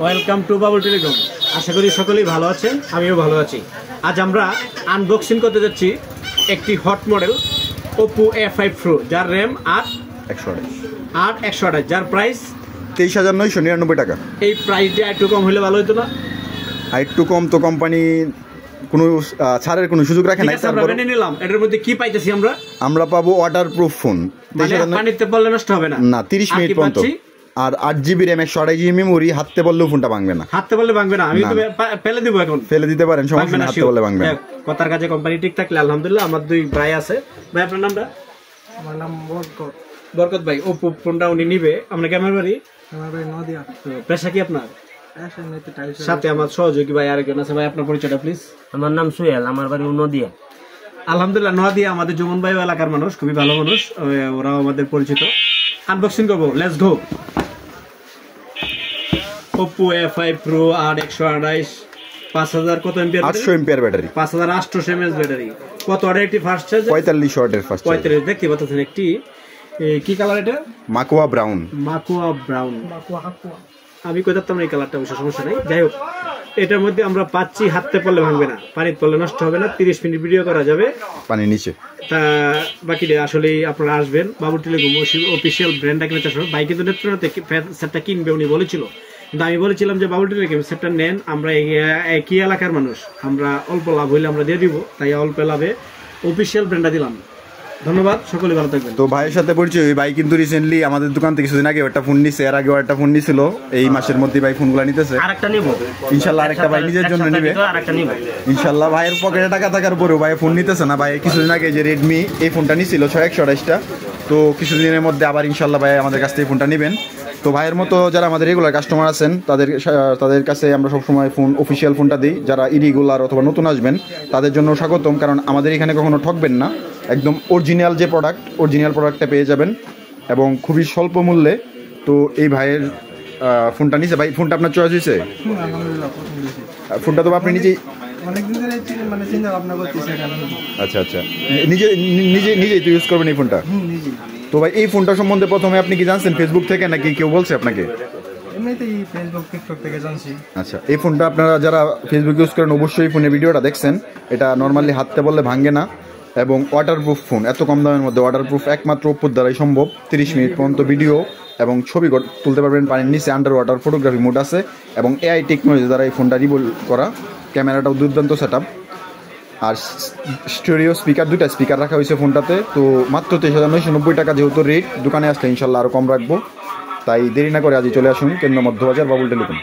Welcome to Babul telecom. আশা করি সকলেই ভালো আছেন, আমিও ভালো আছি। আজ আমরা আনবক্সিং করতে যাচ্ছি একটি hot model Oppo A5 Pro, যার র্যাম 8/128, যার প্রাইস 23,999 টাকা। এই প্রাইসটা একটু কম হলে ভালো হতো না? আর একটু কম তো কোম্পানি কোনো ছাড়ের কোনো সুযোগ রাখে না। আমরা মেনে নিলাম। এটার মধ্যে কি পাইতেছি আমরা পাবো ওয়াটারপ্রুফ ফোন, পানিতে পড়লে নষ্ট হবে না, 30 মিনিট পর্যন্ত, আর 8GB র্যাম 128GB মেমোরি। হাতে বললেও ফোনটা ভাঙবে না। হাতে বললে ভাঙবে না? আমি তো ফেলে দিব, এখন ফেলে দিতে পারেন, সমস্যা নেই, হাতে বললে ভাঙবে না। কথার কাছে কোম্পানি ঠিক থাকলে আলহামদুলিল্লাহ। আমার দুই ভাই আছে। ভাই আপনার নামটা? আমার নাম বরকত ভাই। ওপো ফোনটা উনি নিবে। আপনার কেমন বাড়ি? আমার বাড়ি নদিয়া। পেশা কি আপনার? সাথে আমার সহযোগী ভাই আরেকজন আছে। ভাই আপনার পরিচয়টা প্লিজ। আমার নাম সুহেল, আমার বাড়ি নদিয়া। আলহামদুলিল্লাহ, নদিয়া। আমাদের যমুন ভাই এলাকার মানুষ, খুবই ভালো মানুষ, ওরাও আমাদের পরিচিত। আনবক্সিং করবো, let's go. Oppo A5 Pro 8/128, 5000 কত MPR? 800 MPR battery, 5800 mAh battery. কত ওয়াটের একটি ফাস্ট চার্জ? 45 ওয়াটের ফাস্ট চার্জ। 45 দেখতে পাচ্ছেন। একটি কি কালার এটা? মাকুয়া ব্রাউন। আমি কই দিতাম এই কালারটা, অবশ্য সমস্যা নাই। যাই হোক, এটার মধ্যে আমরা পাচ্ছি হাতে পড়লে ভাঙবে না, পানিতে পড়লে নষ্ট হবে না, 30 মিনিট ভিডিও করা যাবে পানির নিচে। তা বাকিটা আসলে আপনারা আসবেন বাবুল টেলিকম অফিসিয়াল ব্র্যান্ডটা কিনতে চান। ভাই কিন্তু নেত্রনাতে সেটটা কিনবে উনি বলেছিল, কিন্তু আমি বলেছিলাম যে বাবুল টেলিকম সেটটা নেন, আমরা একই এলাকার মানুষ, আমরা অল্প লাভ হইলে আমরা দিয়ে দিব, তাই অল্প লাভে অফিসিয়াল ব্র্যান্ডটা দিলাম। ধন্যবাদ, সকলে ভালো থাকবেন। তো ভাইয়ের সাথে পরিচয়, ভাই কিন্তু রিসেন্টলি আমাদের দোকান থেকে কিছুদিন আগে একটা ফোন নিছে, এর আগে একটা ফোন নিছিল। এই মাসের মধ্যে ভাই ফোনগুলো নিতেছে, আরেকটা নিব ইনশাআল্লাহ। আরেকটা ভাই নিজের জন্য নিবে ইনশাআল্লাহ। ভাইয়ের পকেটে টাকা থাকার পরেও ভাই ফোন নিতেছে না। ভাই কিছুদিন আগে যে রেডমি এই ফোনটা নিছিল 128টা, তো কিছুদিনের মধ্যে আবার ইনশাআল্লাহ ভাই আমাদের কাছ থেকে ফোনটা নেবেন। তো ভাইয়ের মতো যারা আমাদের রেগুলার কাস্টমার আছেন তাদের কাছে আমরা সবসময় ফোন অফিসিয়াল ফোনটা দিই। যারা ইরেগুলার অথবা নতুন আসবেন তাদের জন্য স্বাগতম, কারণ আমাদের এখানে কখনো ঠকবেন না। একদম অরিজিনাল যে অরিজিনাল প্রোডাক্টটা পেয়ে যাবেন এবং খুবই স্বল্প মূল্যে। তো এই ভাইয়ের ফোনটা নিছে। ভাই ফোনটা আপনার চয়েস হয়েছে? ফোনটা তো আপনি নিজেই আচ্ছা নিজেই তো ইউজ করবেন এই ফোনটা? তো ভাই এই ফোনটা সম্বন্ধে প্রথমে আপনি কি জানছেন ফেসবুক থেকে, নাকি কেউ বলছে আপনাকে? আচ্ছা, এই ফোনটা আপনারা যারা ফেসবুক ইউজ করেন অবশ্যই ফোনের ভিডিওটা দেখছেন। এটা নর্মালি হাতে বললে ভাঙে না এবং ওয়াটারপ্রুফ ফোন। এত কম দামের মধ্যে ওয়াটারপ্রুফ একমাত্র ওপ্পোর দ্বারাই সম্ভব। 30 মিনিট পর্যন্ত ভিডিও এবং ছবি তুলতে পারবেন পানির নিচে। আন্ডার ওয়াটার ফটোগ্রাফি মোড আছে এবং AI টেকনোলজি দ্বারা এই ফোনটা রিভোল করা। ক্যামেরাটাও দুর্দান্ত সেট আপ, আর স্টেরিও স্পিকার, 2টা স্পিকার রাখা হয়েছে ফোনটাতে। তো মাত্র 23,990 টাকা যেহেতু রেট, দোকানে আসলে ইনশাল্লাহ আরও কম রাখবো। তাই দেরি না করে আজই চলে আসুন কেন্দ্র মধ্যবাজার বাবুল টেলিকম।